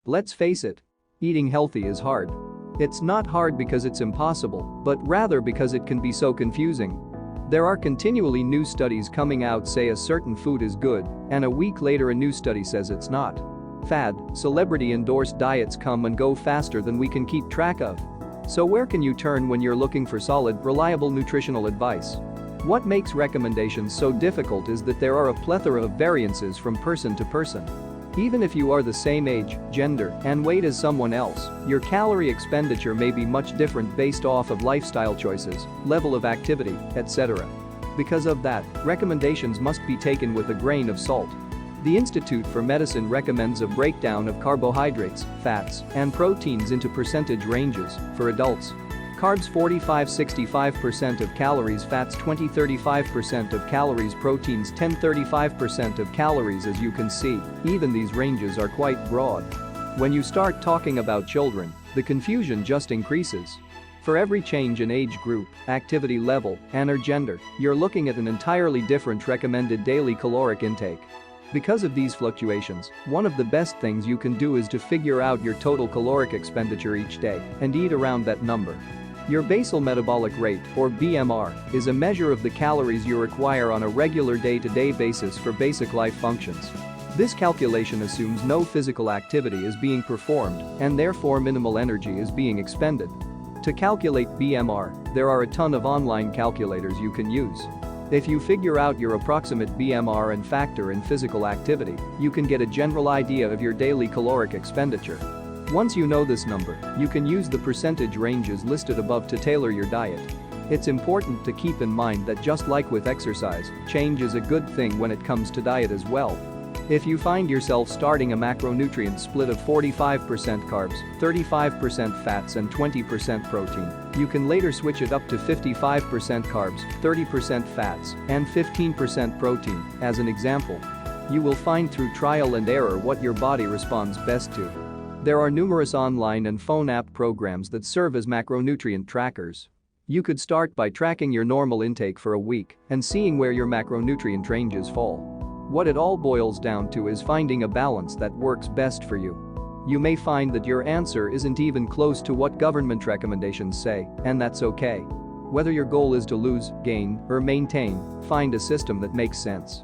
Let's face it. Eating healthy is hard. It's not hard because it's impossible, but rather because it can be so confusing. There are continually new studies coming out say a certain food is good, and a week later a new study says it's not. Fad, celebrity-endorsed diets come and go faster than we can keep track of. So where can you turn when you're looking for solid, reliable nutritional advice? What makes recommendations so difficult is that there are a plethora of variances from person to person. Even if you are the same age, gender, and weight as someone else, your calorie expenditure may be much different based off of lifestyle choices, level of activity, etc. Because of that, recommendations must be taken with a grain of salt. The Institute for Medicine recommends a breakdown of carbohydrates, fats, and proteins into percentage ranges for adults. Carbs 45-65% of calories, fats 20-35% of calories, proteins 10-35% of calories. As you can see, even these ranges are quite broad. When you start talking about children, the confusion just increases. For every change in age group, activity level, and/or gender, you're looking at an entirely different recommended daily caloric intake. Because of these fluctuations, one of the best things you can do is to figure out your total caloric expenditure each day and eat around that number. Your basal metabolic rate, or BMR, is a measure of the calories you require on a regular day-to-day basis for basic life functions. This calculation assumes no physical activity is being performed and therefore minimal energy is being expended. To calculate BMR, there are a ton of online calculators you can use. If you figure out your approximate BMR and factor in physical activity, you can get a general idea of your daily caloric expenditure. Once you know this number, you can use the percentage ranges listed above to tailor your diet. It's important to keep in mind that just like with exercise, change is a good thing when it comes to diet as well. If you find yourself starting a macronutrient split of 45% carbs, 35% fats and 20% protein, you can later switch it up to 55% carbs, 30% fats, and 15% protein, as an example. You will find through trial and error what your body responds best to. There are numerous online and phone app programs that serve as macronutrient trackers. You could start by tracking your normal intake for a week and seeing where your macronutrient ranges fall. What it all boils down to is finding a balance that works best for you. You may find that your answer isn't even close to what government recommendations say, and that's okay. Whether your goal is to lose, gain, or maintain, find a system that makes sense.